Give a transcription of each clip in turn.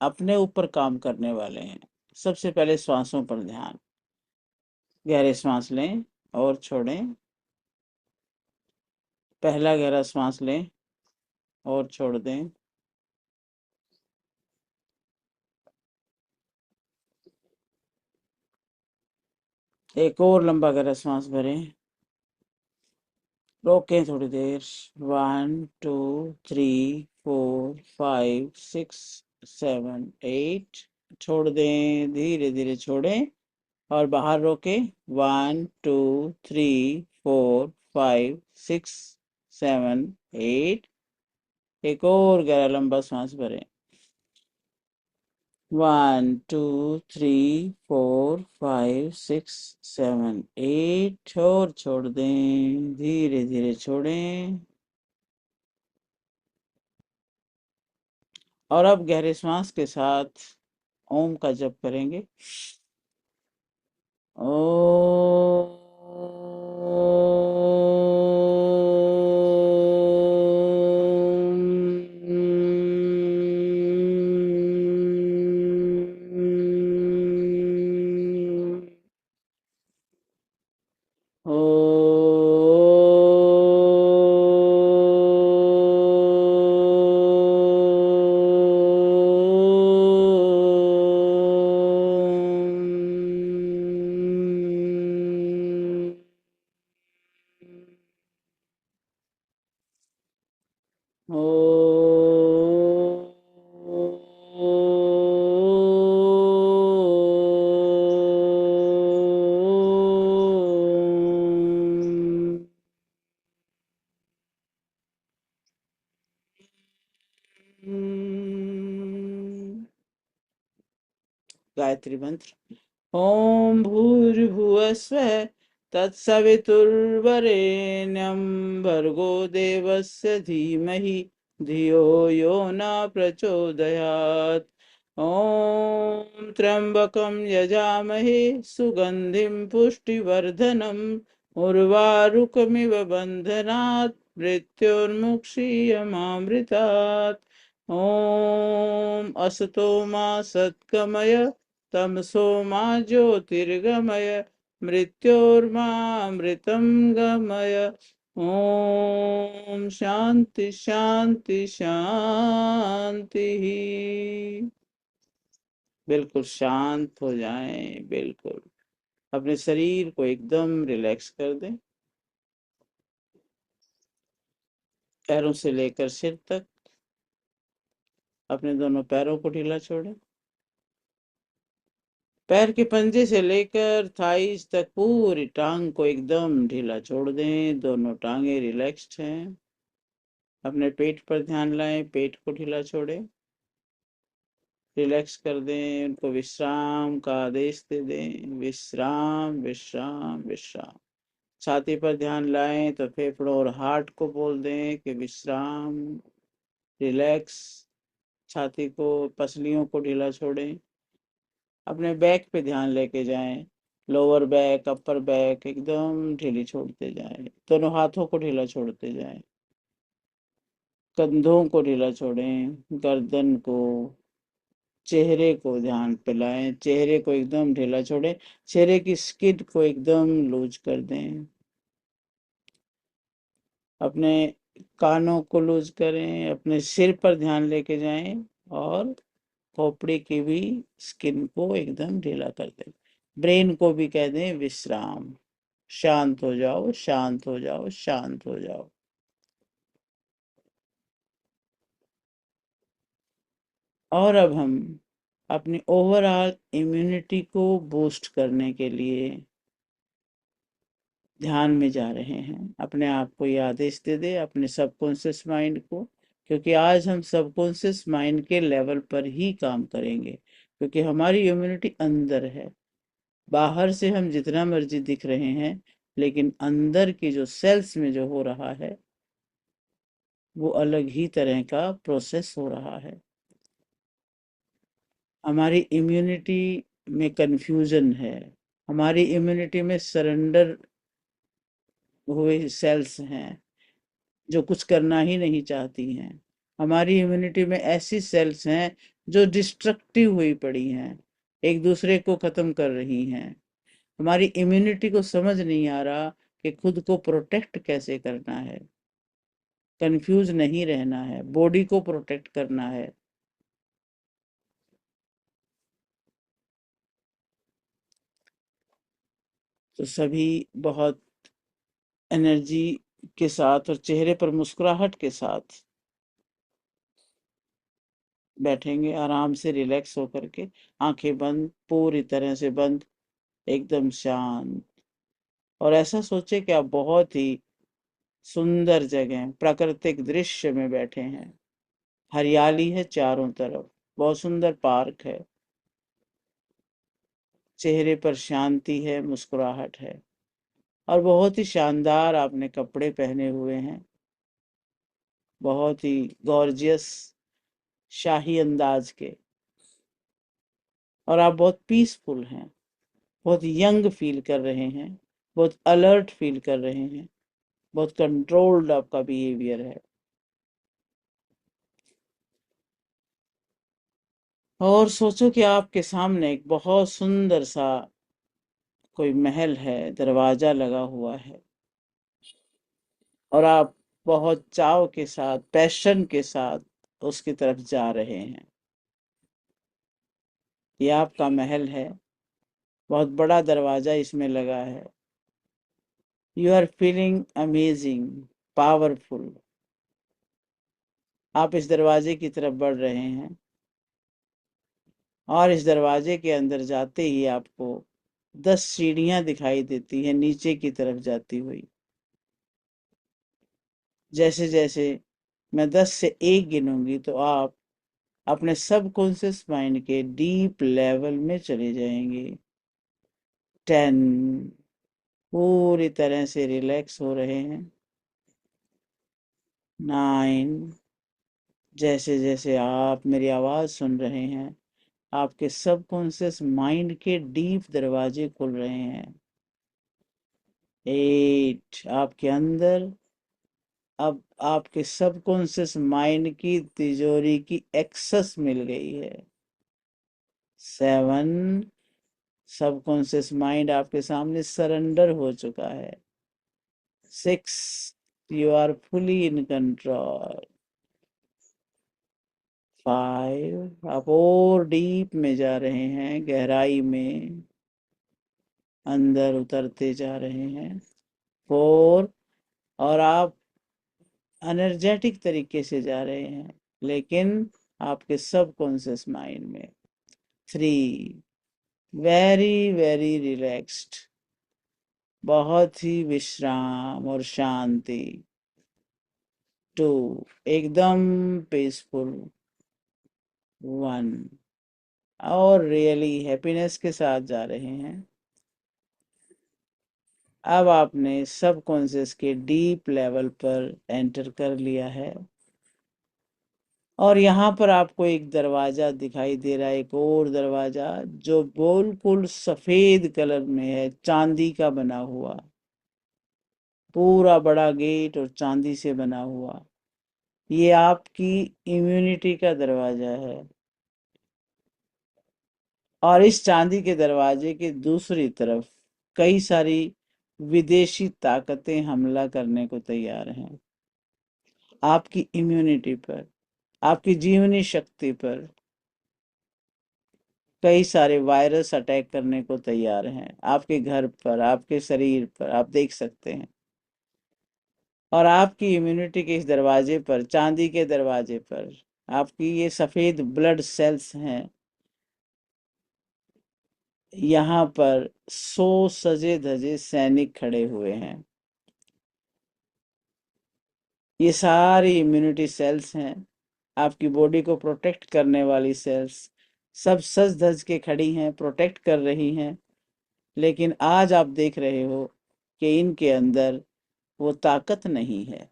अपने ऊपर काम करने वाले हैं। सबसे पहले श्वासों पर ध्यान। गहरे सांस लें और छोड़ें। पहला गहरा सांस लें और छोड़ दें। एक और लंबा गहरा सांस भरें। रोकें थोड़ी देर। 1 2 3 4 5 6 7 8। छोड़ दें, धीरे धीरे छोड़ें और बाहर रोकें। 1 2 3 4 5 6 7 8। एक और गहरा लंबा सांस भरें। 1 2 3 4 5 6 7 8। और छोड़ दें, धीरे धीरे छोड़ें। और अब गहरे श्वास के साथ ओम का जप करेंगे। गायत्री मंत्र। ओम भूर्भुवस्वः तत्सवितुर्वरेण्यं भर्गो देवस्य धीमहि धियो यो न प्रचोदयात्। ओम त्र्यंबकं यजामहे सुगंधिं पुष्टिवर्धनम् उर्वारुकमिव बन्धनात् मृत्योर्मुक्षीयमामृतात्। ओम असतो मा सद्गमय तमसो मा ज्योतिर्गमय मृत्योर्मामृतं गमय। ओम शांति शांति शांति। बिल्कुल शांत हो जाएं। बिल्कुल अपने शरीर को एकदम रिलैक्स कर दें। पैरों से लेकर सिर तक अपने दोनों पैरों को ढीला छोड़ें। पैर के पंजे से लेकर थाइस तक पूरी टांग को एकदम ढीला छोड़ दें। दोनों टांगे रिलैक्स्ड हैं। अपने पेट पर ध्यान लाएं, पेट को ढीला छोड़ें, रिलैक्स कर दें, उनको विश्राम का आदेश दे दें। विश्राम विश्राम विश्राम। छाती पर ध्यान लाएं तो फेफड़ों और हार्ट को बोल दें कि विश्राम, रिलैक्स। छाती को, पसलियों को ढीला छोड़ें। अपने बैक पे ध्यान लेके जाएं। लोअर बैक, अपर बैक एकदम ढीली छोड़ते जाएं। दोनों हाथों को ढीला छोड़ते जाएं। कंधों को ढीला छोड़ें। गर्दन को, चेहरे को ध्यान पे लाएं। चेहरे को एकदम ढीला छोड़ें। चेहरे की स्किन को एकदम लूज कर दें। अपने कानों को लूज करें। अपने सिर पर ध्यान लेके जाएं और खोपड़ी की भी स्किन को एकदम ढीला कर दें। ब्रेन को भी कह दें विश्राम। शांत हो जाओ, शांत हो जाओ, शांत हो जाओ। और अब हम अपनी ओवरऑल इम्यूनिटी को बूस्ट करने के लिए ध्यान में जा रहे हैं। अपने आप को ये आदेश दे दे, अपने सबकॉन्शियस माइंड को, क्योंकि आज हम सबकॉन्शियस माइंड के लेवल पर ही काम करेंगे, क्योंकि हमारी इम्यूनिटी अंदर है। बाहर से हम जितना मर्जी दिख रहे हैं, लेकिन अंदर की जो सेल्स में जो हो रहा है वो अलग ही तरह का प्रोसेस हो रहा है। हमारी इम्यूनिटी में कंफ्यूजन है। हमारी इम्यूनिटी में सरेंडर हुए सेल्स हैं जो कुछ करना ही नहीं चाहती हैं। हमारी इम्यूनिटी में ऐसी सेल्स हैं जो डिस्ट्रक्टिव हुई पड़ी हैं, एक दूसरे को खत्म कर रही हैं। हमारी इम्यूनिटी को समझ नहीं आ रहा कि खुद को प्रोटेक्ट कैसे करना है, कंफ्यूज नहीं रहना है, बॉडी को प्रोटेक्ट करना है। तो सभी बहुत एनर्जी के साथ और चेहरे पर मुस्कुराहट के साथ बैठेंगे, आराम से रिलैक्स होकर के, आंखें बंद, पूरी तरह से बंद, एकदम शांत। और ऐसा सोचे कि आप बहुत ही सुंदर जगह, प्राकृतिक दृश्य में बैठे हैं। हरियाली है चारों तरफ, बहुत सुंदर पार्क है, चेहरे पर शांति है, मुस्कुराहट है, और बहुत ही शानदार आपने कपड़े पहने हुए हैं, बहुत ही गॉर्जियस शाही अंदाज के। और आप बहुत पीसफुल हैं, बहुत यंग फील कर रहे हैं, बहुत अलर्ट फील कर रहे हैं, बहुत कंट्रोल्ड आपका बिहेवियर है। और सोचो कि आपके सामने एक बहुत सुंदर सा कोई महल है, दरवाजा लगा हुआ है, और आप बहुत चाव के साथ, पैशन के साथ उसकी तरफ जा रहे हैं। ये आपका महल है, बहुत बड़ा दरवाजा इसमें लगा है। You are feeling amazing, powerful. आप इस दरवाजे की तरफ बढ़ रहे हैं, और इस दरवाजे के अंदर जाते ही आपको 10 सीढ़ियां दिखाई देती हैं नीचे की तरफ जाती हुई। जैसे जैसे मैं 10 से 1 गिनूंगी तो आप अपने सबकॉन्शियस माइंड के डीप लेवल में चले जाएंगे। 10, पूरी तरह से रिलैक्स हो रहे हैं। 9, जैसे जैसे आप मेरी आवाज सुन रहे हैं, आपके सबकॉन्शियस माइंड के डीप दरवाजे खुल रहे हैं। 8, आपके अंदर अब आपके सबकॉन्शियस माइंड की तिजोरी की एक्सेस मिल गई है। 7, सबकॉन्शियस माइंड आपके सामने सरेंडर हो चुका है। 6, you are fully in control. 5, आप और डीप में जा रहे हैं, गहराई में अंदर उतरते जा रहे हैं। 4, और आप एनर्जेटिक तरीके से जा रहे हैं, लेकिन आपके सबकॉन्शियस माइंड में। 3, वेरी वेरी रिलैक्स्ड, बहुत ही विश्राम और शांति। 2, एकदम पीसफुल। 1, और रियली हैप्पीनेस के साथ जा रहे हैं। अब आपने सबकॉन्शियस के डीप लेवल पर एंटर कर लिया है, और यहाँ पर आपको एक दरवाजा दिखाई दे रहा है, एक और दरवाजा जो बिल्कुल सफेद कलर में है, चांदी का बना हुआ, पूरा बड़ा गेट और चांदी से बना हुआ। ये आपकी इम्यूनिटी का दरवाजा है, और इस चांदी के दरवाजे के दूसरी तरफ कई सारी विदेशी ताकतें हमला करने को तैयार हैं, आपकी इम्यूनिटी पर, आपकी जीवनी शक्ति पर। कई सारे वायरस अटैक करने को तैयार हैं आपके घर पर, आपके शरीर पर, आप देख सकते हैं। और आपकी इम्यूनिटी के इस दरवाजे पर, चांदी के दरवाजे पर, आपकी ये सफेद ब्लड सेल्स हैं। यहाँ पर 100 सजे धजे सैनिक खड़े हुए हैं। ये सारी इम्यूनिटी सेल्स हैं, आपकी बॉडी को प्रोटेक्ट करने वाली सेल्स, सब सज धज के खड़ी हैं, प्रोटेक्ट कर रही हैं। लेकिन आज आप देख रहे हो कि इनके अंदर वो ताकत नहीं है,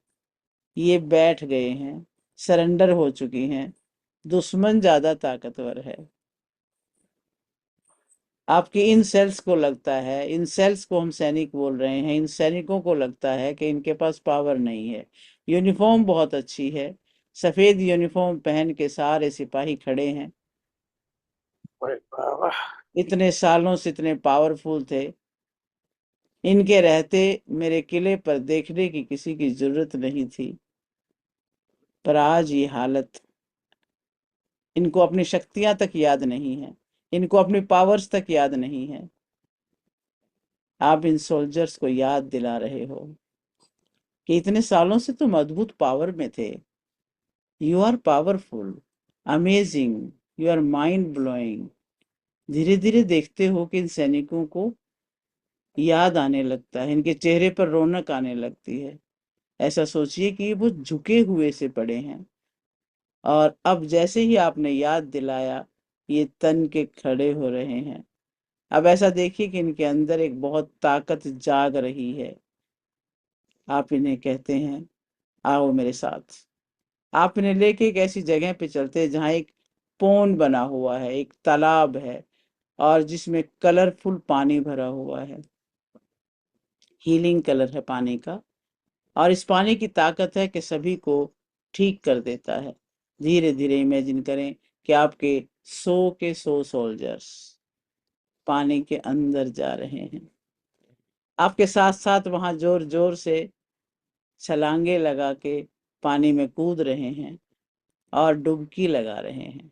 ये बैठ गए हैं, सरेंडर हो चुकी हैं। दुश्मन ज्यादा ताकतवर है। आपकी इन सेल्स को लगता है, इन सेल्स को हम सैनिक बोल रहे हैं, इन सैनिकों को लगता है कि इनके पास पावर नहीं है। यूनिफॉर्म बहुत अच्छी है, सफेद यूनिफॉर्म पहन के सारे सिपाही खड़े हैं, अरे बाबा। इतने सालों से इतने पावरफुल थे, इनके रहते मेरे किले पर देखने की किसी की जरूरत नहीं थी। पर आज ये हालत, इनको अपनी शक्तियां तक याद नहीं है, इनको अपनी पावर्स तक याद नहीं है। आप इन सोल्जर्स को याद दिला रहे हो कि इतने सालों से तुम अद्भुत पावर में थे। You are powerful, amazing, you are mind blowing. धीरे धीरे देखते हो कि इन सैनिकों को याद आने लगता है, इनके चेहरे पर रौनक आने लगती है। ऐसा सोचिए कि वो झुके हुए से पड़े हैं, और अब जैसे ही आपने याद दिलाया, ये तन के खड़े हो रहे हैं। अब ऐसा देखिए कि इनके अंदर एक बहुत ताकत जाग रही है। आप इन्हें कहते हैं, आओ मेरे साथ। आप इन्हें लेके एक ऐसी जगह पे चलते हैं जहाँ एक पौंड बना हुआ है, एक तालाब है, और जिसमें कलरफुल पानी भरा हुआ है। हीलिंग कलर है पानी का, और इस पानी की ताकत है कि सभी को ठीक कर देता है। धीरे धीरे इमेजिन करें कि आपके 100 के 100 सोल्जर्स पानी के अंदर जा रहे हैं। आपके साथ साथ वहां जोर जोर से छलांगे लगा के पानी में कूद रहे हैं और डुबकी लगा रहे हैं।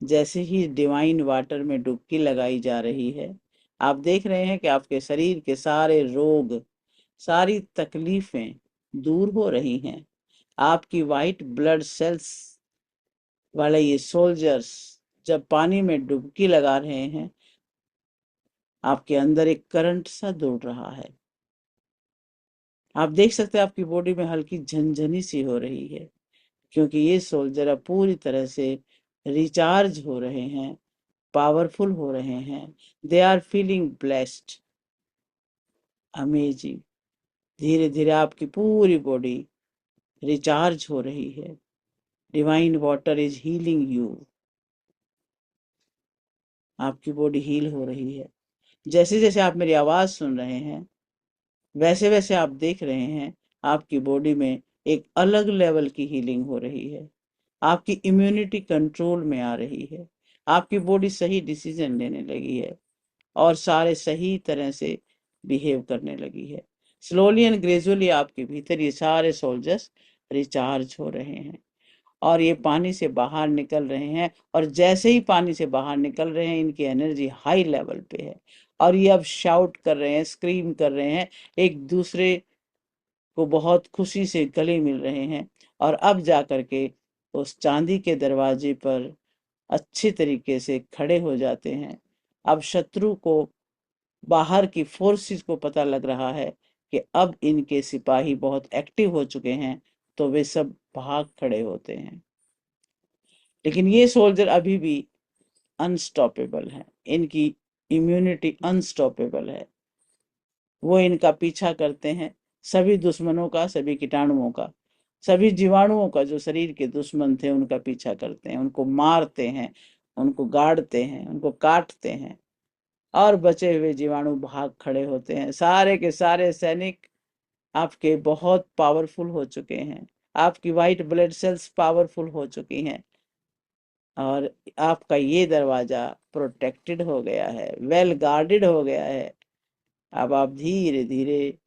जैसे ही डिवाइन वाटर में डुबकी लगाई जा रही है, आप देख रहे हैं कि आपके शरीर के सारे रोग, सारी तकलीफें दूर हो रही हैं। आपकी वाइट ब्लड सेल्स वाले ये सोल्जर्स जब पानी में डुबकी लगा रहे हैं, आपके अंदर एक करंट सा दौड़ रहा है। आप देख सकते हैं आपकी बॉडी में हल्की झनझनी सी हो रही है, क्योंकि ये सोल्जर अब पूरी तरह से रिचार्ज हो रहे हैं, पावरफुल हो रहे हैं। They are feeling blessed, amazing. धीरे धीरे आपकी पूरी बॉडी रिचार्ज हो रही है। Divine water is healing you. आपकी बॉडी हील हो रही है। जैसे जैसे आप मेरी आवाज सुन रहे हैं, वैसे वैसे आप देख रहे हैं आपकी बॉडी में एक अलग लेवल की हीलिंग हो रही है। आपकी इम्यूनिटी कंट्रोल में आ रही है। आपकी बॉडी सही डिसीजन लेने लगी है, और सारे सही तरह से बिहेव करने लगी है। स्लोली एंड ग्रेजुअली आपके भीतर ये सारे सोल्जर्स रिचार्ज हो रहे हैं, और ये पानी से बाहर निकल रहे हैं। और जैसे ही पानी से बाहर निकल रहे हैं, इनकी एनर्जी हाई लेवल पे है, और ये अब शाउट कर रहे हैं, स्क्रीम कर रहे हैं, एक दूसरे को बहुत खुशी से गले मिल रहे हैं। और अब जा करके उस चांदी के दरवाजे पर अच्छे तरीके से खड़े हो जाते हैं। अब शत्रु को, बाहर की फोर्सेस को पता लग रहा है कि अब इनके सिपाही बहुत एक्टिव हो चुके हैं, तो वे सब भाग खड़े होते हैं। लेकिन ये सोल्जर अभी भी अनस्टॉपेबल है, इनकी इम्यूनिटी अनस्टॉपेबल है। वो इनका पीछा करते हैं, सभी दुश्मनों का, सभी कीटाणुओं का, सभी जीवाणुओं का, जो शरीर के दुश्मन थे उनका पीछा करते हैं, उनको मारते हैं, उनको गाड़ते हैं, उनको काटते हैं, और बचे हुए जीवाणु भाग खड़े होते हैं। सारे के सारे सैनिक आपके बहुत पावरफुल हो चुके हैं। आपकी वाइट ब्लड सेल्स पावरफुल हो चुकी हैं, और आपका ये दरवाजा प्रोटेक्टेड हो गया है, वेल गार्डेड हो गया है। अब आप धीरे धीरे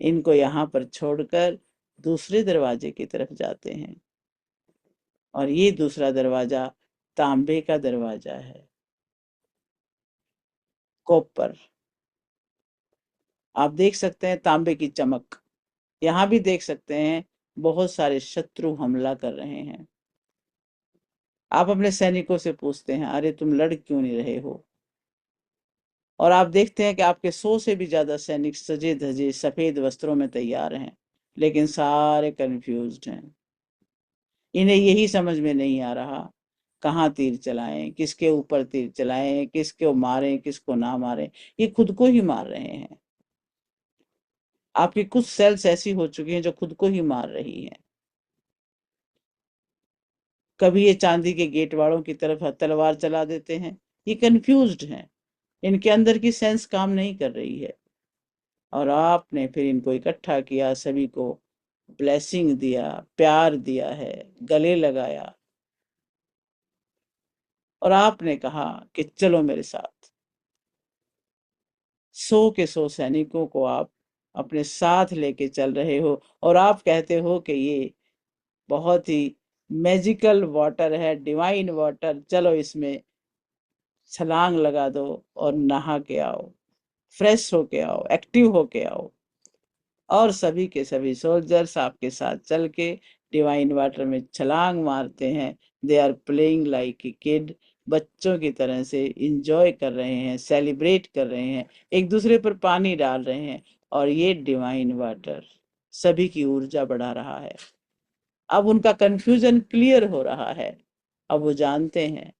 इनको यहाँ पर छोड़कर दूसरे दरवाजे की तरफ जाते हैं, और ये दूसरा दरवाजा तांबे का दरवाजा है, कॉपर। आप देख सकते हैं तांबे की चमक। यहाँ भी देख सकते हैं बहुत सारे शत्रु हमला कर रहे हैं। आप अपने सैनिकों से पूछते हैं, अरे तुम लड़ क्यों नहीं रहे हो? और आप देखते हैं कि आपके 100 से भी ज्यादा सैनिक सजे धजे सफेद वस्त्रों में तैयार हैं, लेकिन सारे कंफ्यूज्ड हैं। इन्हें यही समझ में नहीं आ रहा कहाँ तीर चलाएं, किसके ऊपर तीर चलाएं, किसको मारें, किसको ना मारें। ये खुद को ही मार रहे हैं। आपकी कुछ सेल्स ऐसी हो चुकी हैं जो खुद को ही मार रही हैं। कभी ये चांदी के गेट वालों की तरफ तलवार चला देते हैं। ये कंफ्यूज्ड हैं, इनके अंदर की सेंस काम नहीं कर रही है। और आपने फिर इनको इकट्ठा किया, सभी को ब्लेसिंग दिया, प्यार दिया है, गले लगाया, और आपने कहा कि चलो मेरे साथ। 100 के 100 सैनिकों को आप अपने साथ लेके चल रहे हो और आप कहते हो कि ये बहुत ही मैजिकल वाटर है, डिवाइन वाटर, चलो इसमें छलांग लगा दो और नहा के आओ, फ्रेश होके आओ, एक्टिव होके आओ। और सभी के सभी सोल्जर्स आपके साथ चल के डिवाइन वाटर में छलांग मारते हैं। They are playing like a kid, बच्चों की तरह से इंजॉय कर रहे हैं, सेलिब्रेट कर रहे हैं, एक दूसरे पर पानी डाल रहे हैं। और ये डिवाइन वाटर सभी की ऊर्जा बढ़ा रहा है। अब उनका कंफ्यूजन क्लियर हो रहा है। अब वो जानते हैं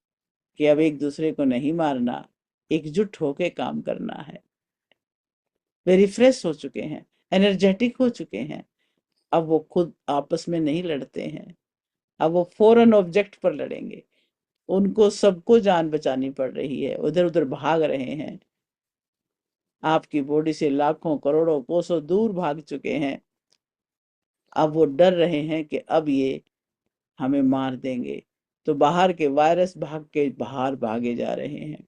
कि अब एक दूसरे को नहीं मारना, एकजुट होके काम करना है। वे रिफ्रेश हो चुके हैं, एनर्जेटिक हो चुके हैं। अब वो खुद आपस में नहीं लड़ते हैं, अब वो फॉरेन ऑब्जेक्ट पर लड़ेंगे। उनको सबको जान बचानी पड़ रही है, उधर उधर भाग रहे हैं। आपकी बॉडी से लाखों करोड़ों कोसों दूर भाग चुके हैं। अब वो डर रहे हैं कि अब ये हमें मार देंगे, तो बाहर के वायरस भाग के बाहर भागे जा रहे हैं।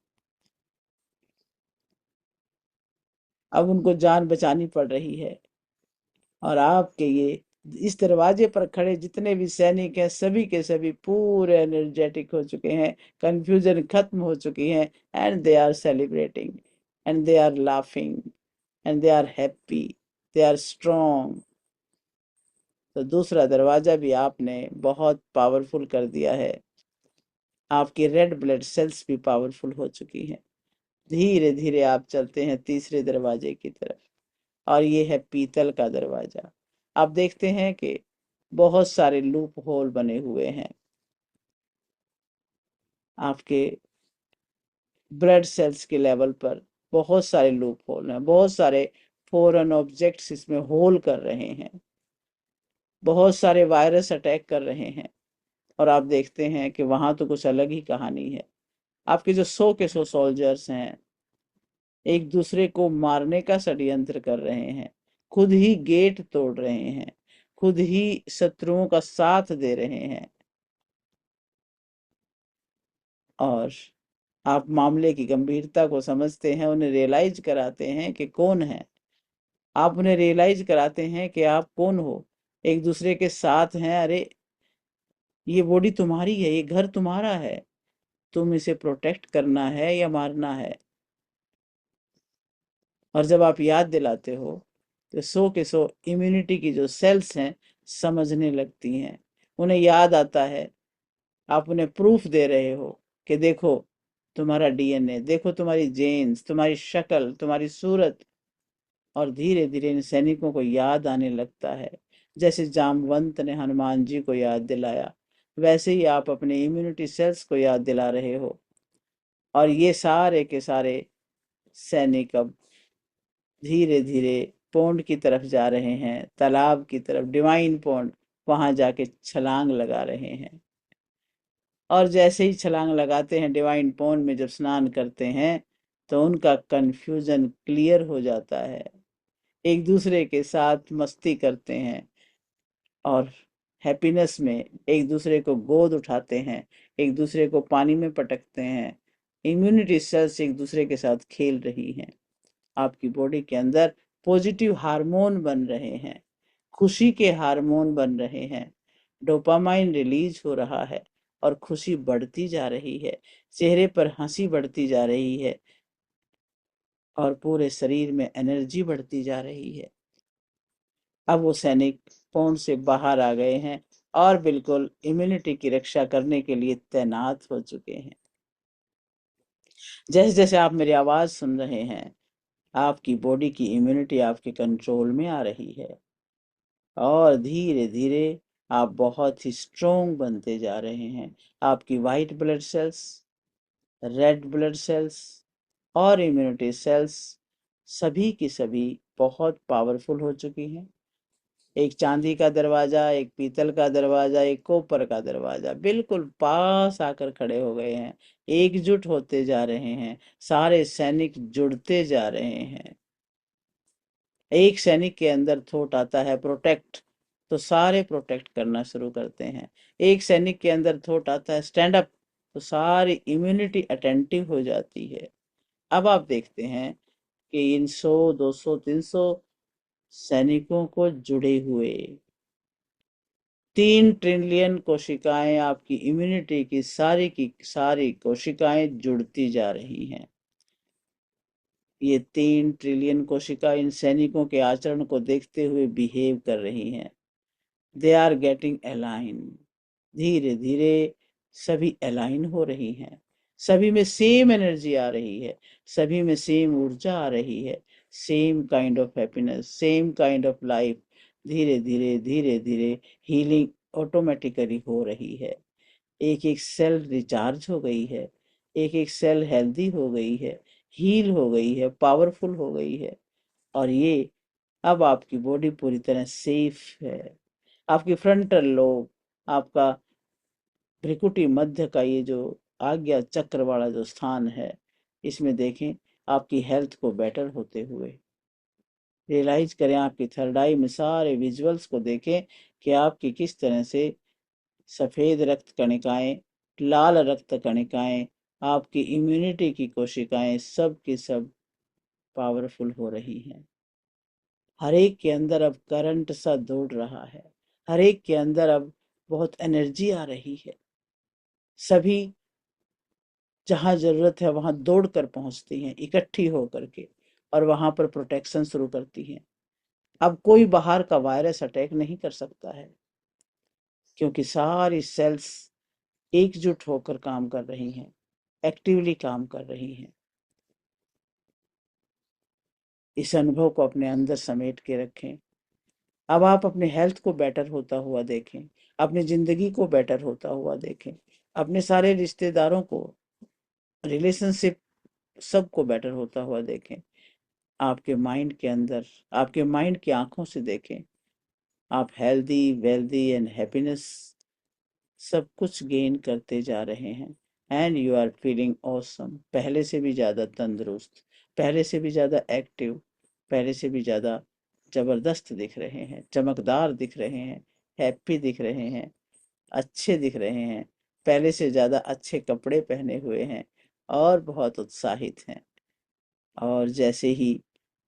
अब उनको जान बचानी पड़ रही है। और आपके ये इस दरवाजे पर खड़े जितने भी सैनिक हैं, सभी के सभी पूरे एनर्जेटिक हो चुके हैं, कंफ्यूजन खत्म हो चुकी है। And they are celebrating, and they are laughing, and they are happy, they are strong. तो दूसरा दरवाजा भी आपने बहुत पावरफुल कर दिया है। आपकी रेड ब्लड सेल्स भी पावरफुल हो चुकी हैं। धीरे धीरे आप चलते हैं तीसरे दरवाजे की तरफ, और ये है पीतल का दरवाजा। आप देखते हैं कि बहुत सारे लूप होल बने हुए हैं। आपके ब्लड सेल्स के लेवल पर बहुत सारे लूप होल हैं, बहुत सारे फॉरेन ऑब्जेक्ट्स इसमें होल कर रहे हैं, बहुत सारे वायरस अटैक कर रहे हैं। और आप देखते हैं कि वहां तो कुछ अलग ही कहानी है। आपके जो 100 के 100 सोल्जर्स हैं, एक दूसरे को मारने का षड्यंत्र कर रहे हैं, खुद ही गेट तोड़ रहे हैं, खुद ही शत्रुओं का साथ दे रहे हैं। और आप मामले की गंभीरता को समझते हैं, उन्हें रियलाइज कराते हैं कि कौन है। आप उन्हें रियलाइज कराते हैं कि आप कौन हो, एक दूसरे के साथ हैं। अरे ये बॉडी तुम्हारी है, ये घर तुम्हारा है, तुम इसे प्रोटेक्ट करना है या मारना है। और जब आप याद दिलाते हो तो 100 के 100 इम्यूनिटी की जो सेल्स हैं समझने लगती हैं। उन्हें याद आता है, आप उन्हें प्रूफ दे रहे हो कि देखो तुम्हारा डीएनए, देखो तुम्हारी जेन्स, तुम्हारी शक्ल, तुम्हारी सूरत। और धीरे धीरे इन सैनिकों को याद आने लगता है। जैसे जामवंत ने हनुमान जी को याद दिलाया, वैसे ही आप अपने इम्यूनिटी सेल्स को याद दिला रहे हो। और ये सारे के सारे सैनिक अब धीरे धीरे पौंड की तरफ जा रहे हैं, तालाब की तरफ, डिवाइन पौंड। वहां जाके छलांग लगा रहे हैं। और जैसे ही छलांग लगाते हैं डिवाइन पौंड में, जब स्नान करते हैं, तो उनका कंफ्यूजन क्लियर हो जाता है। एक दूसरे के साथ मस्ती करते हैं और हैप्पीनेस में एक दूसरे को गोद उठाते हैं, एक दूसरे को पानी में पटकते हैं। इम्यूनिटी सेल्स एक दूसरे के साथ खेल रही हैं। आपकी बॉडी के अंदर पॉजिटिव हार्मोन बन रहे हैं, खुशी के हार्मोन बन रहे हैं। डोपामाइन रिलीज हो रहा है और खुशी बढ़ती जा रही है, चेहरे पर हंसी बढ़ती जा रही है, और पूरे शरीर में एनर्जी बढ़ती जा रही है। अब वो सैनिक पौंड से बाहर आ गए हैं और बिल्कुल इम्यूनिटी की रक्षा करने के लिए तैनात हो चुके हैं। जैसे जैसे आप मेरी आवाज सुन रहे हैं, आपकी बॉडी की इम्यूनिटी आपके कंट्रोल में आ रही है, और धीरे धीरे आप बहुत ही स्ट्रोंग बनते जा रहे हैं। आपकी white blood cells, red blood cells और इम्यूनिटी सेल्स सभी की सभी बहुत पावरफुल हो चुकी हैं। एक चांदी का दरवाजा, एक पीतल का दरवाजा, एक कॉपर का दरवाजा बिल्कुल पास आकर खड़े हो गए हैं, एकजुट होते जा रहे हैं, सारे सैनिक जुड़ते जा रहे हैं। एक सैनिक के अंदर थॉट आता है प्रोटेक्ट, तो सारे प्रोटेक्ट करना शुरू करते हैं। एक सैनिक के अंदर थॉट आता है स्टैंड अप, तो सारी इम्यूनिटी अटेंटिव हो जाती है। अब आप देखते हैं कि इन 100, 200, 300 सैनिकों को जुड़े हुए 3 ट्रिलियन कोशिकाएं, आपकी इम्यूनिटी की सारी कोशिकाएं जुड़ती जा रही हैं। ये 3 ट्रिलियन कोशिका इन सैनिकों के आचरण को देखते हुए बिहेव कर रही हैं। They are getting align. धीरे धीरे सभी अलाइन हो रही हैं। सभी में सेम एनर्जी आ रही है, सभी में सेम ऊर्जा आ रही है, same kind of happiness, same kind of life. धीरे धीरे धीरे धीरे हीलिंग ऑटोमेटिकली हो रही है। एक एक सेल रिचार्ज हो गई है, एक एक सेल हेल्दी हो गई है, हील हो गई है, पावरफुल हो गई है। और ये अब आपकी बॉडी पूरी तरह सेफ है। आपकी फ्रंटल लोब, आपका भ्रिकुटी मध्य का ये जो आज्ञा चक्र वाला जो स्थान है, इसमें देखें आपकी हेल्थ को बेटर होते हुए। रियलाइज करें आपकी थर्ड आई में सारे विजुअल्स को देखें कि आपकी किस तरह से सफेद रक्त कणिकाएं, लाल रक्त कणिकाएं, आपकी इम्यूनिटी की कोशिकाएं सब की सब पावरफुल हो रही हैं। हर एक के अंदर अब करंट सा दौड़ रहा है, हर एक के अंदर अब बहुत एनर्जी आ रही है। सभी जहां जरूरत है वहां दौड़ कर पहुंचती हैं इकट्ठी होकर के, और वहां पर प्रोटेक्शन शुरू करती हैं। अब कोई बाहर का वायरस अटैक नहीं कर सकता है, क्योंकि सारी सेल्स एकजुट होकर काम कर रही हैं, एक्टिवली काम कर रही हैं। इस अनुभव को अपने अंदर समेट के रखें। अब आप अपने हेल्थ को बेटर होता हुआ देखें, अपनी जिंदगी को बेटर होता हुआ देखें, अपने सारे रिश्तेदारों को, रिलेशनशिप सबको बेटर होता हुआ देखें। आपके माइंड के अंदर, आपके माइंड की आंखों से देखें, आप हेल्दी, वेल्दी एंड हैप्पीनेस सब कुछ गेन करते जा रहे हैं। And you are feeling awesome. पहले से भी ज़्यादा तंदुरुस्त, पहले से भी ज़्यादा एक्टिव, पहले से भी ज़्यादा जबरदस्त दिख रहे हैं, चमकदार दिख रहे हैं, हैप्पी दिख रहे हैं, अच्छे दिख रहे हैं, पहले से ज़्यादा अच्छे कपड़े पहने हुए हैं और बहुत उत्साहित हैं। और जैसे ही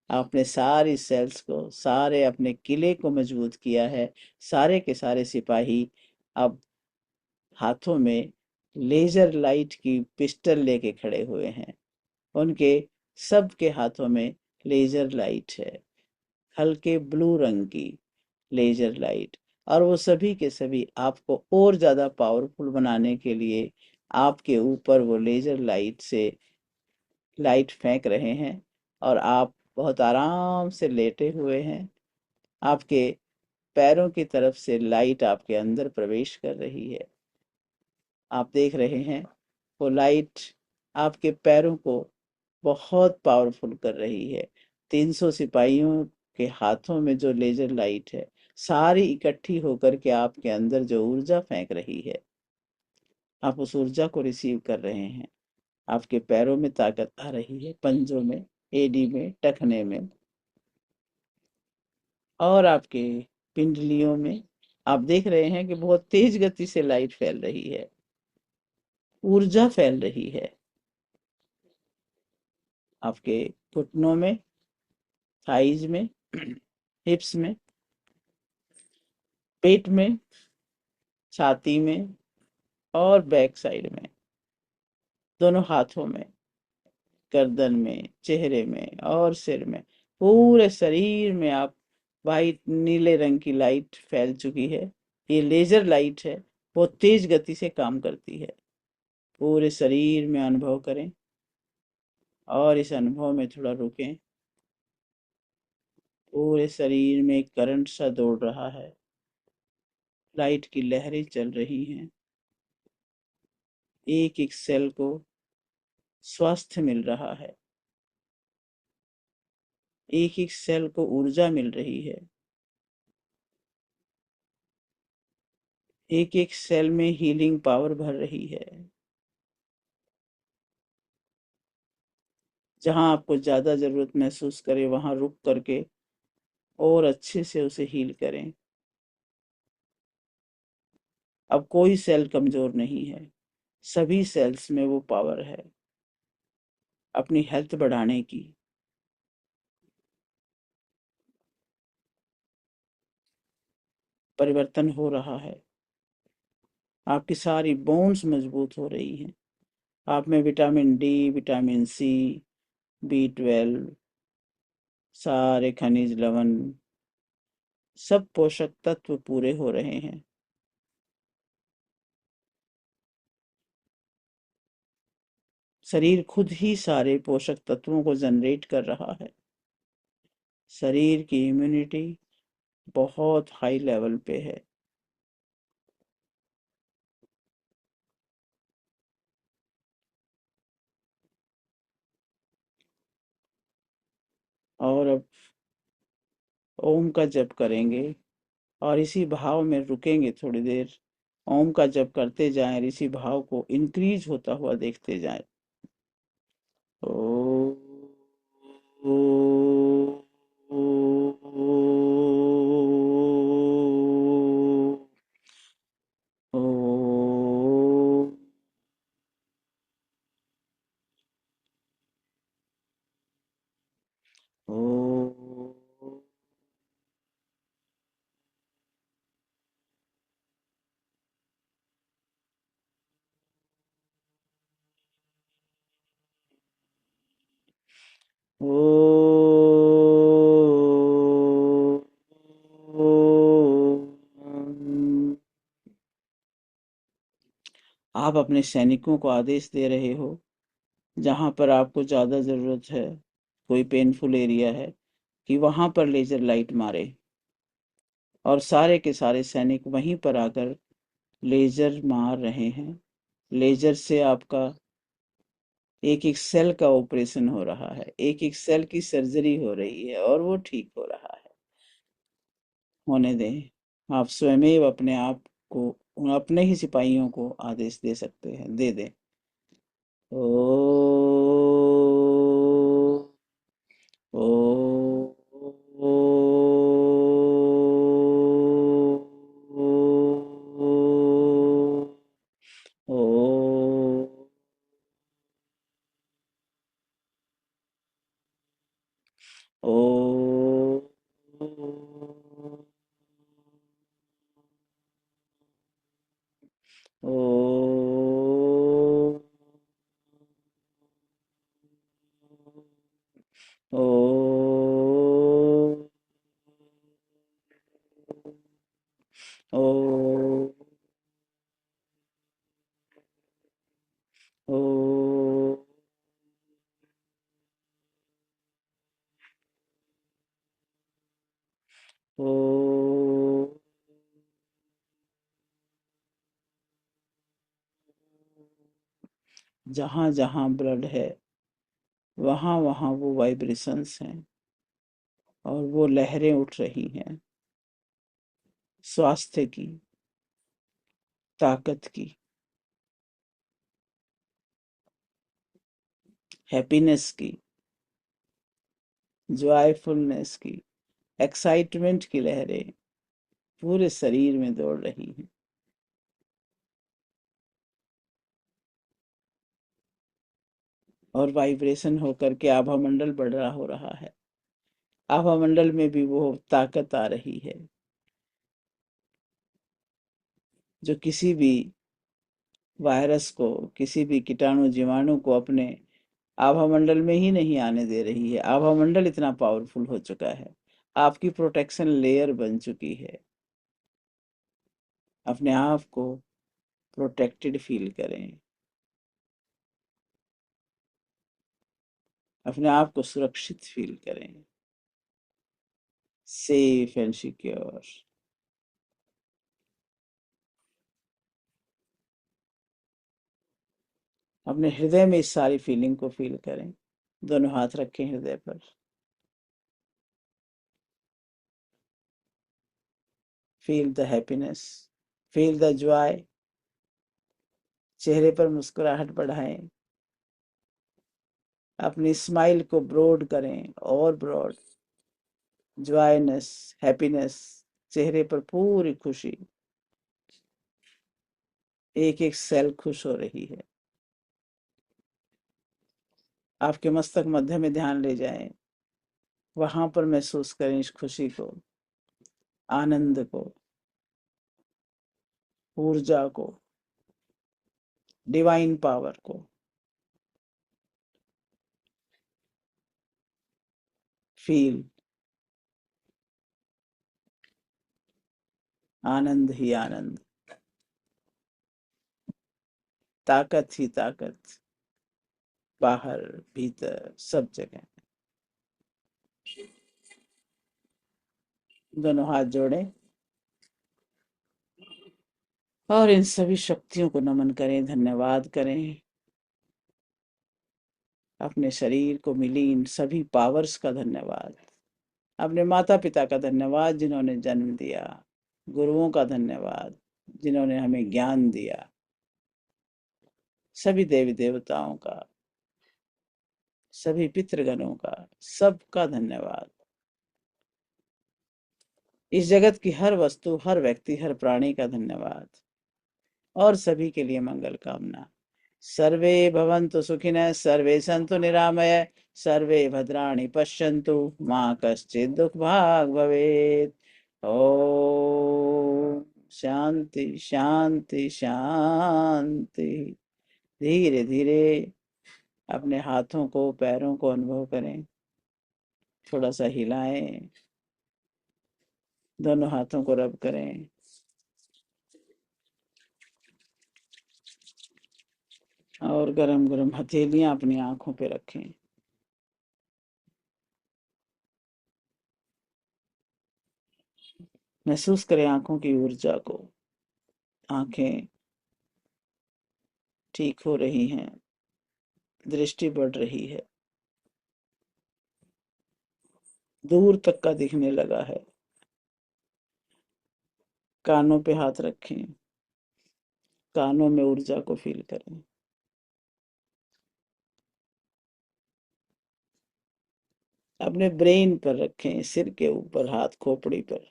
आपने सारी सेल्स को, सारे अपने किले को मजबूत किया है, सारे के सारे सिपाही अब हाथों में लेजर लाइट की पिस्टल लेके खड़े हुए हैं। उनके सबके हाथों में लेजर लाइट है, हल्के ब्लू रंग की लेजर लाइट। और वो सभी के सभी आपको और ज्यादा पावरफुल बनाने के लिए आपके ऊपर वो लेजर लाइट से लाइट फेंक रहे हैं, और आप बहुत आराम से लेटे हुए हैं। आपके पैरों की तरफ से लाइट आपके अंदर प्रवेश कर रही है। आप देख रहे हैं वो लाइट आपके पैरों को बहुत पावरफुल कर रही है। 300 सिपाहियों के हाथों में जो लेजर लाइट है, सारी इकट्ठी होकर के आपके अंदर जो ऊर्जा फेंक रही है, आप उस ऊर्जा को रिसीव कर रहे हैं। आपके पैरों में ताकत आ रही है, पंजों में, एडी में, टखने में, और आपके पिंडलियों में। आप देख रहे हैं कि बहुत तेज गति से लाइट फैल रही है, ऊर्जा फैल रही है। आपके घुटनों में, थाइज में, हिप्स में, पेट में, छाती में और बैक साइड में, दोनों हाथों में, गर्दन में, चेहरे में और सिर में, पूरे शरीर में आप वाइट नीले रंग की लाइट फैल चुकी है। ये लेजर लाइट है, बहुत तेज गति से काम करती है। पूरे शरीर में अनुभव करें और इस अनुभव में थोड़ा रुकें। पूरे शरीर में एक करंट सा दौड़ रहा है, लाइट की लहरें चल रही हैं। एक एक सेल को स्वास्थ्य मिल रहा है, एक एक सेल को ऊर्जा मिल रही है, एक एक सेल में हीलिंग पावर भर रही है। जहां आपको ज्यादा जरूरत महसूस करे वहां रुक करके और अच्छे से उसे हील करें। अब कोई सेल कमजोर नहीं है, सभी सेल्स में वो पावर है अपनी हेल्थ बढ़ाने की। परिवर्तन हो रहा है, आपकी सारी बोन्स मजबूत हो रही हैं। आप में vitamin D, vitamin C, B12, सारे खनिज लवण, सब पोषक तत्व पूरे हो रहे हैं। शरीर खुद ही सारे पोषक तत्वों को जनरेट कर रहा है। शरीर की इम्यूनिटी बहुत हाई लेवल पे है। और अब ओम का जप करेंगे और इसी भाव में रुकेंगे थोड़ी देर। ओम का जप करते जाएं और इसी भाव को इंक्रीज होता हुआ देखते जाएं। ओ, ओ, ओ, ओ, ओ, आप अपने सैनिकों को आदेश दे रहे हो, जहां पर आपको ज्यादा जरूरत है, कोई पेनफुल एरिया है, कि वहां पर लेजर लाइट मारे और सारे के सारे सैनिक वहीं पर आकर लेजर मार रहे हैं। लेजर से आपका एक एक सेल का ऑपरेशन हो रहा है, एक एक सेल की सर्जरी हो रही है और वो ठीक हो रहा है। होने दें। आप स्वयं अपने आप को, अपने ही सिपाहियों को आदेश दे सकते हैं, दे दें। ओ, ओ, ओ, ओ, ओ, ओ, ओ, ओ, ओ, ओ, जहां जहां ब्लड है वहां वहां वो वाइब्रेशंस हैं और वो लहरें उठ रही हैं, स्वास्थ्य की, ताकत की, हैप्पीनेस की, जॉयफुलनेस की, एक्साइटमेंट की लहरें पूरे शरीर में दौड़ रही हैं। और वाइब्रेशन होकर के आभा मंडल बढ़ रहा हो रहा है। आभा मंडल में भी वो ताकत आ रही है जो किसी भी वायरस को, किसी भी कीटाणु जीवाणु को अपने आभा मंडल में ही नहीं आने दे रही है। आभा मंडल इतना पावरफुल हो चुका है, आपकी प्रोटेक्शन लेयर बन चुकी है। अपने आप को प्रोटेक्टेड फील करें, अपने आप को सुरक्षित फील करें, सेफ एंड सिक्योर। अपने हृदय में इस सारी फीलिंग को फील करें। दोनों हाथ रखें हृदय पर। Feel the happiness, feel the Joy. चेहरे पर मुस्कुराहट बढ़ाएं, अपनी स्माइल को ब्रॉड करें और ब्रॉड। जॉयनेस, हैप्पीनेस, चेहरे पर पूरी खुशी। एक एक सेल खुश हो रही है। आपके मस्तक मध्य में ध्यान ले जाएं, वहां पर महसूस करें इस खुशी को, आनंद को, ऊर्जा को, डिवाइन पावर को। फील, आनंद ही आनंद, ताकत ही ताकत, बाहर भीतर सब जगह। दोनों हाथ जोड़ें और इन सभी शक्तियों को नमन करें, धन्यवाद करें। अपने शरीर को मिली इन सभी पावर्स का धन्यवाद, अपने माता पिता का धन्यवाद जिन्होंने जन्म दिया, गुरुओं का धन्यवाद जिन्होंने हमें ज्ञान दिया, सभी देवी देवताओं का, सभी पितृगणों का, सबका धन्यवाद। इस जगत की हर वस्तु, हर व्यक्ति, हर प्राणी का धन्यवाद और सभी के लिए मंगल कामना। सर्वे भवन्तु सुखिनः, सर्वे सन्तु निरामय, सर्वे भद्राणि पश्यन्तु, माँ कश्चित् दुःखभाग् भवेत्। ओम शांति शांति शांति। धीरे धीरे अपने हाथों को, पैरों को अनुभव करें, थोड़ा सा हिलाएं, दोनों हाथों को रब करें और गरम गरम हथेलियां अपनी आंखों पे रखें। महसूस करें आंखों की ऊर्जा को, आंखें ठीक हो रही हैं, दृष्टि बढ़ रही है, दूर तक का दिखने लगा है। कानों पे हाथ रखें, कानों में ऊर्जा को फील करें। अपने ब्रेन पर रखें, सिर के ऊपर हाथ, खोपड़ी पर,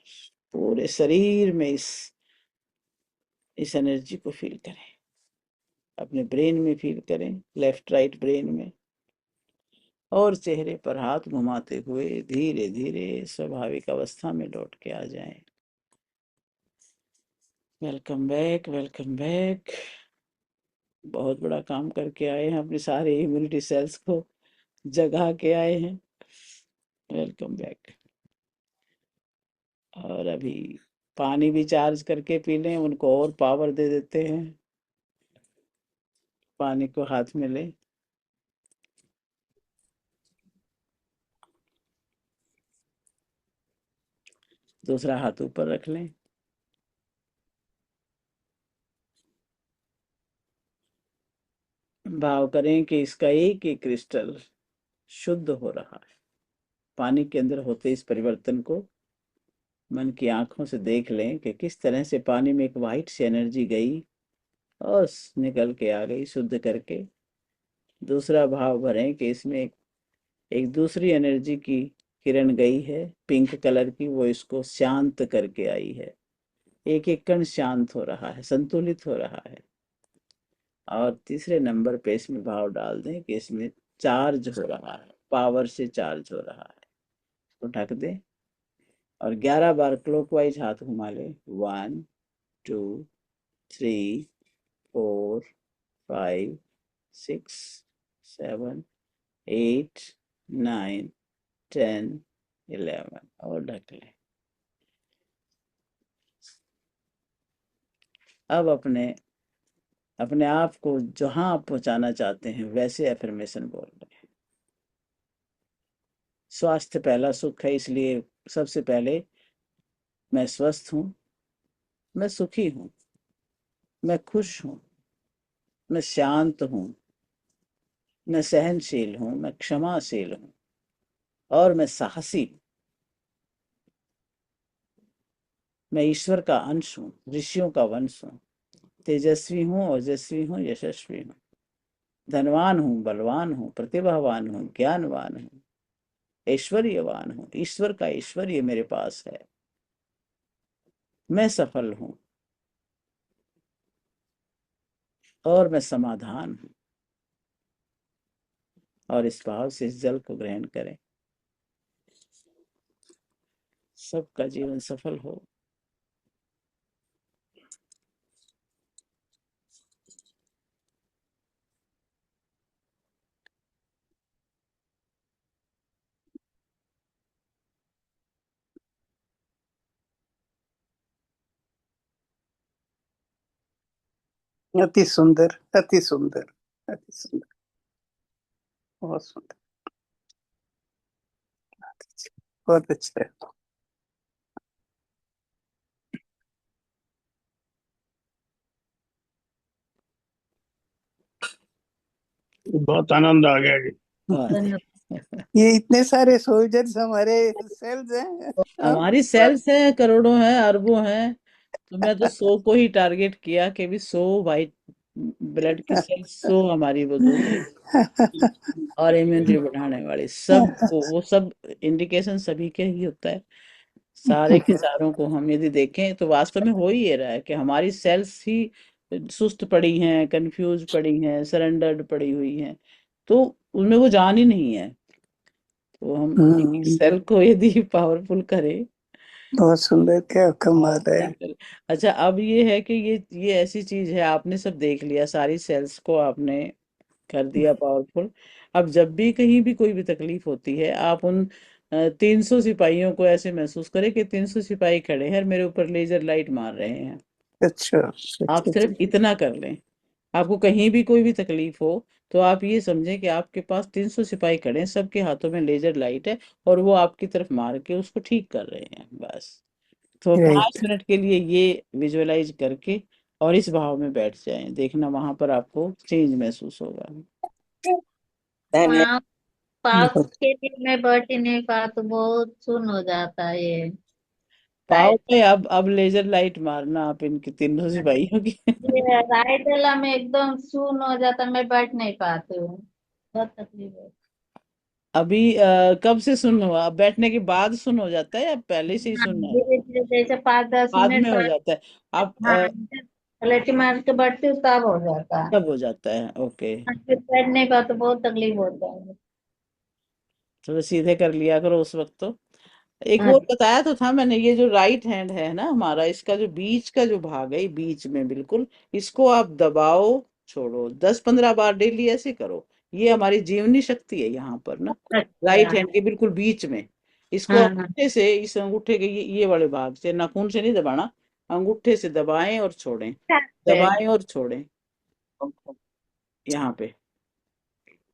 पूरे शरीर में इस एनर्जी को फील करें। अपने ब्रेन में फील करें, लेफ्ट राइट ब्रेन में, और चेहरे पर हाथ घुमाते हुए धीरे धीरे स्वाभाविक अवस्था में लौट के आ जाएं। Welcome back, welcome back. बहुत बड़ा काम करके आए हैं, अपने सारे इम्यूनिटी सेल्स को जगा के आए हैं। Welcome back. और अभी पानी भी चार्ज करके पी लें, उनको और पावर दे देते हैं। पानी को हाथ में लें, दूसरा हाथ ऊपर रख लें, भाव करें कि इसका एक एक क्रिस्टल शुद्ध हो रहा है। पानी के अंदर होते इस परिवर्तन को मन की आंखों से देख लें कि किस तरह से पानी में एक वाइट सी एनर्जी गई और निकल के आ गई शुद्ध करके। दूसरा भाव भरें कि इसमें एक दूसरी एनर्जी की किरण गई है, पिंक कलर की, वो इसको शांत करके आई है। एक एक कण शांत हो रहा है, संतुलित हो रहा है। और तीसरे नंबर पे इसमें भाव डाल दें कि इसमें चार्ज हो रहा है, पावर से चार्ज हो रहा है। तो ढक दें और 11 बार क्लॉकवाइज हाथ घुमा लें। 1 2 3 4 5 6 7 8 9 10 11 और ढक लें। अब अपने अपने आप को जहां आप पहुंचाना चाहते हैं वैसे एफर्मेशन बोल रहे हैं। स्वास्थ्य पहला सुख है, इसलिए सबसे पहले मैं स्वस्थ हूँ, मैं सुखी हूँ, मैं खुश हूँ, मैं शांत हूँ, मैं सहनशील हूँ, मैं क्षमाशील हूँ और मैं साहसी हूँ। मैं ईश्वर का अंश हूँ, ऋषियों का वंश हूँ, तेजस्वी हूँ, ओजस्वी हूँ, यशस्वी हूँ, धनवान हूँ, बलवान हूँ, प्रतिभावान हूँ, ज्ञानवान हूँ, ऐश्वर्यवान हूँ। ईश्वर का ऐश्वर्य मेरे पास है। मैं सफल हूँ। और मैं समाधान हूँ। और इस भाव से इस जल को ग्रहण करें, सबका जीवन सफल हो। अति सुंदर, अति सुंदर, अति सुंदर, बहुत सुंदर, बहुत अच्छा है। बहुत आनंद आ गया जी। ये इतने सारे सोल्जर्स हमारे सेल्स हैं। हाँ? हमारी सेल्स हैं, करोड़ों हैं, अरबों हैं। तो मैं तो 100 को ही टारगेट किया कि भी 100 वाइट ब्लड की सेल्स, 100 हमारी वो दूसरी और इम्यूनिटी बढ़ाने वाली, सब को वो सब इंडिकेशन सभी के ही होता है। सारे के सारों को हम यदि देखें तो वास्तव में हो ही ये रहा है कि हमारी सेल्स ही सुस्त पड़ी हैं, कंफ्यूज पड़ी हैं, सरेंडर्ड पड़ी हुई हैं। तो उनमें वो जान ही नहीं है। तो हम एक सेल को यदि पावरफुल करें, बहुत सुंदर, क्या कमाल है। अच्छा अब ये है कि ये ऐसी चीज है, आपने सब देख लिया, सारी सेल्स को आपने कर दिया पावरफुल। अब जब भी कहीं भी कोई भी तकलीफ होती है, आप उन 300 सिपाहियों को ऐसे महसूस करें कि 300 सिपाही खड़े हैं और मेरे ऊपर लेजर लाइट मार रहे हैं। अच्छा आप अच्छा सिर्फ इतना कर लें, आपको कहीं भी कोई भी तकलीफ हो तो आप ये समझें कि आपके पास 300 सिपाही खड़े हैं, सबके हाथों में लेजर लाइट है और वो आपकी तरफ मार के उसको ठीक कर रहे हैं, बस। तो 5 राइट। मिनट के लिए ये विजुअलाइज करके और इस भाव में बैठ जाएं, देखना वहां पर आपको चेंज महसूस होगा। धन्यवाद। हाँ, पास के लिए मैं बैठ ही नहीं पा तो बहुत सुन हो जाता है ये पाव राइट। पे अब लेजर लाइट मारना आप इनकी, तीनों सिपाहियों की। ये राइट वाला में एकदम सुन हो जाता, मैं बैठ नहीं पाती हूँ, बहुत तकलीफ है। अभी कब से सुन हुआ? अब बैठने के बाद सुन हो जाता है या पहले से ही हाँ, सुनना है? धीरे धीरे जैसे 5-10 बाद मिनट में हो बाद। जाता है। आप हाँ, पलटी मार के बैठती हूँ तब हो जाता है। तब हो जाता है, ओके। फिर बैठ नहीं पा तो बहुत तकलीफ होता है। थोड़ा सीधे कर लिया करो उस वक्त तो। एक हाँ, और बताया तो था मैंने, ये जो राइट हैंड है ना हमारा, इसका जो बीच का जो भाग है, बीच में बिल्कुल, इसको आप दबाओ, छोड़ो, 10-15 बार डेली ऐसे करो। ये हमारी जीवनी शक्ति है यहाँ पर ना, राइट अच्छा। हैंड के बिल्कुल बीच में। इसको हाँ हाँ, अंगूठे से, इस अंगूठे के ये वाले भाग से, नाखून से नहीं दबाना, अंगूठे से दबाएं और छोड़ें, पैर। दबाएं और छोड़ें, यहाँ पे।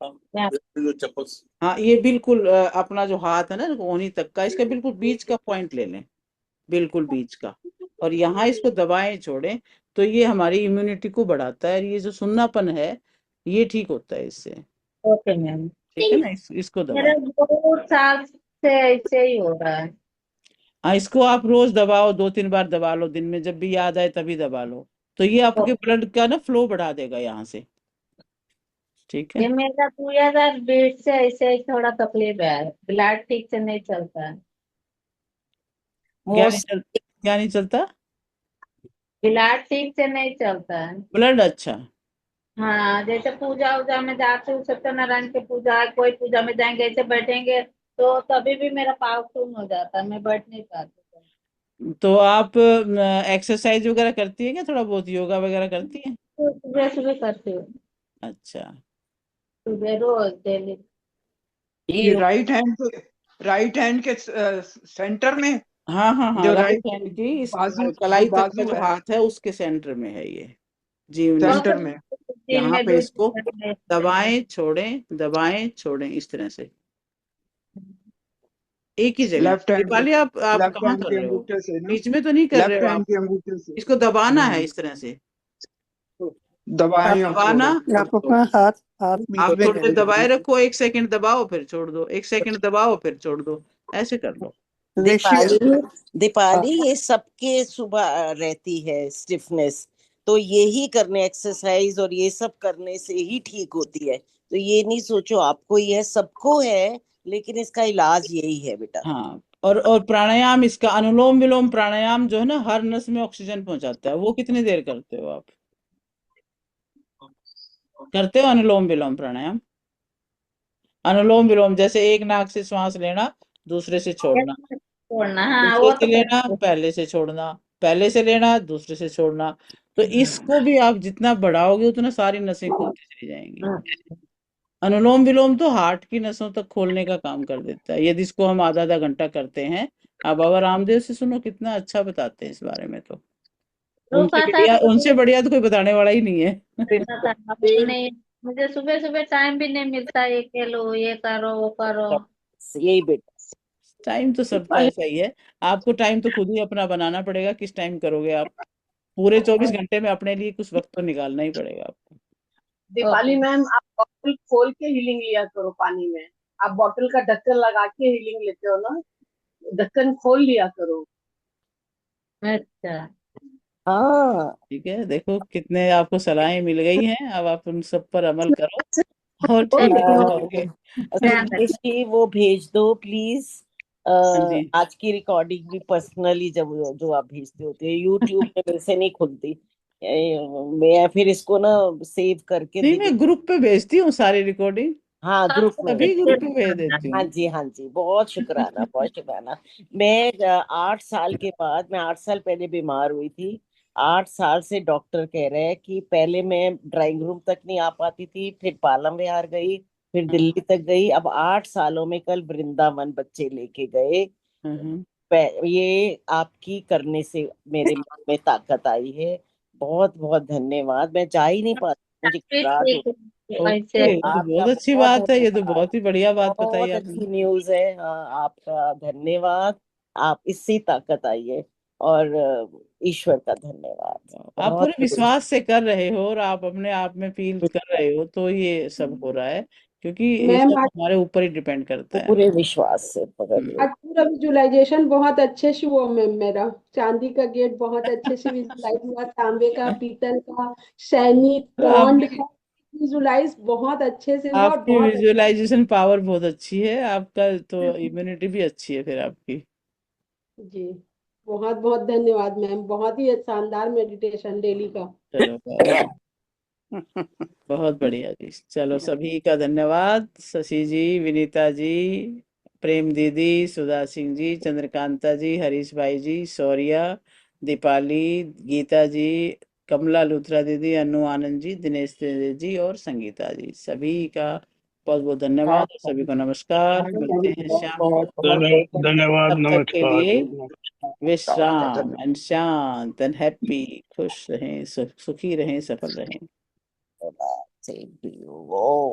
हाँ, ये बिल्कुल अपना जो हाथ है ना कोहनी तक का, इसका बिल्कुल बीच का पॉइंट ले लें, बिल्कुल बीच का। और यहाँ इसको दबाएं छोड़ें, तो ये हमारी इम्यूनिटी को बढ़ाता है और ये जो सुन्नापन है ये ठीक होता है इससे। Okay ma'am. ठीक है ना, इसको मेरा दबाएं। बहुत साल से ऐसे ही हो रहा है। हाँ, इसको आप रोज दबाओ, 2-3 बार दबा लो दिन में, जब भी याद आए तभी दबा लो। तो ये आपके ब्लड का ना फ्लो बढ़ा देगा यहाँ से। ठीक है। ये मेरा 2020 से ऐसे ही थोड़ा तकलीफ है, ब्लड ठीक से नहीं चलता है। क्या नहीं मोस्ट चल क्या नहीं चलता? ब्लड ठीक से नहीं चलता है। ब्लड, अच्छा। हाँ, जैसे पूजा उजा में जाते हो, सत्यनारायण की पूजा, कोई पूजा में जाएंगे, ऐसे बैठेंगे तो तभी भी मेरा पाँव सुन हो जाता है, मैं बैठ नहीं पाती। तो आप एक्सरसाइज वगैरह करती है क्या, थोड़ा बहुत योगा वगैरह करती है? तो सुबह सुबह करती हूँ, अच्छा। सुबह रोज डेली। ये ये राइट हैंड के सेंटर में, हाँ हाँ हाँ, जो राइट राइट हैंड की इस बाजू जो कलाई तक का बाजू जो है हाथ है उसके सेंटर में है ये जीवनी। बहुत सेंटर में, दिन यहाँ में पे 2 दिन इसको में। दबाएं छोड़ें, दबाएं छोड़ें, इस तरह से एक ही जगह। लेफ्ट हैंड के दीपाली, आप लेफ्ट कहाँ हैंड कर के रहे हो? अंगूठे से ना, बीच में तो नहीं कर रहे लेफ्ट हो हैंड आप? के अंगूठे से। इसको दबाना है हम्म, इस तरह से, दबाएं और दबाना छोड़ो। और आप अपना छोड़ो। हाथ हाथ आप बीच में थोड़ी देर रखें। दबाए रखो, 1 सेकंड दबाओ फिर छोड़ दो, 1 सेकंड दबाओ फिर छोड़ दो, ऐसे कर लो। देखिए। दीपाली, दीपाली हाँ, ये सबके सुबह रहती है स्टिफनेस, तो यही करने एक्सरसाइज और ये सब करने से ही ठीक होती है। तो ये नहीं सोचो आपको ही है, सबको है, लेकिन इसका इलाज यही है बेटा। हाँ, और प्राणायाम, इसका अनुलोम विलोम प्राणायाम जो है ना, हर नस में ऑक्सीजन पहुंचाता है। वो कितनी देर करते हो आप? करते हो अनुलोम विलोम प्राणायाम? अनुलोम विलोम जैसे एक नाक से श्वास लेना, दूसरे से छोड़ना, छोड़ना, हाँ दूसरे वो से तो लेना, करते पहले से छोड़ना, पहले से लेना, दूसरे से छोड़ना। तो इसको भी आप जितना बढ़ाओगे उतना सारी नसें खुलती चली जाएंगी। हैं। अनुलोम विलोम तो हार्ट की नसों तक खोलने का काम कर देता है, यदि इसको हम आधा आधा घंटा करते हैं। आप बाबा रामदेव से सुनो, कितना अच्छा बताते हैं इस बारे में। तो रूपा साहब उनसे बढ़िया तो कोई बताने वाला ही नहीं है। नहीं, मुझे सुबह सुबह टाइम भी नहीं मिलता, ये खेलो, ये करो, वो करो। यही बेटा, टाइम तो सबका ऐसा ही है। आपको टाइम तो खुद ही अपना बनाना पड़ेगा, किस टाइम करोगे आप। पूरे 24 घंटे में अपने लिए कुछ वक्त तो निकालना ही पड़ेगा आपको। दीपाली मैम, आप बॉटल खोल के हीलिंग लिया करो पानी में। आप बॉटल का ढक्कन लगा के हीलिंग लेते हो ना, ढक्कन खोल लिया करो। अच्छा, हाँ। ठीक है, देखो कितने आपको सलाहें मिल गई हैं, अब आप उन सब पर अमल करो और वो ठीक हो देखो, जाओगे। सुदेश जी वो भेज दो प्लीज। हाँ जी। आज की रिकॉर्डिंग भी पर्सनली जब जो आप भेजते होते हैं, यूट्यूब पे मेरे से नहीं खुलती। मैं फिर इसको ना सेव करके नहीं, दे मैं ग्रुप पे भेजती हूँ सारी रिकॉर्डिंग, हाँ, ग्रुप में सभी ग्रुप पे भेज देती हाँ हूँ। जी, हाँ जी, बहुत शुक्राना, बहुत शुक्राना। मैं 8 साल के बाद, मैं 8 साल पहले बीमार हुई थी। 8 साल से डॉक्टर कह रहे हैं कि पहले मैं ड्राइंग रूम तक नहीं आ पाती थी, फिर पालम विहार गई, फिर दिल्ली तक गई, अब 8 सालों में कल वृंदावन बच्चे लेके गए। हम्म। ये आपकी करने से मेरे मन में ताकत आई है। बहुत बहुत धन्यवाद। मैं जा ही नहीं पाती, मुझे घबराहट हो। ओके, ऐसे ये तो आपका बहुत अच्छी बहुत बात है, ये तो धन्यवाद, बहुत ही बढ़िया बात बताई बहुत आपने। अच्छी न्यूज है। हाँ, आपका धन्यवाद। आप इससे ताकत आई है, और ईश्वर का धन्यवाद। आप पूरे बहुत विश्वास से कर रहे हो और आप अपने आप में फील कर रहे हो, तो ये सब हो रहा है, क्योंकि ये मैम सब आज हमारे ऊपर ही डिपेंड करता है। पूरे विश्वास से पकड़ लो। आज पूरा विजुअलाइजेशन बहुत अच्छे से हुआ मैम। मेरा चांदी का गेट बहुत अच्छे से विजुअलाइज हुआ, तांबे का, पीतल का, सैनिक तो पॉन्ड आपकी विजुअलाइज बहुत अच्छे से हुआ और आपकी बहुत अच्छा। विजुअलाइजेशन पावर बहुत अच्छी है, आपका तो इम्यूनिटी भी अच्छी है फिर आपकी। जी, बहुत बहुत धन्यवाद मैम, बहुत ही शानदार मेडिटेशन डेली का। चलो बहुत बढ़िया जी। चलो, सभी का धन्यवाद। शशि जी, विनीता जी, प्रेम दीदी, सुधा सिंह जी, चंद्रकांता जी, हरीश भाई जी, शौर्या, दीपाली, गीता जी, कमला लूथरा दीदी, अनु आनंद जी, दिनेश जी और संगीता जी, सभी का बहुत बहुत धन्यवाद और सभी को नमस्कार। मिलते हैं शाम को, धन्यवाद, तब तक के नमस्कार। लिए विश्राम एंड शांत एंड हैप्पी, खुश रहें, सुखी रहें, सफल रहें। Same to you. Oh.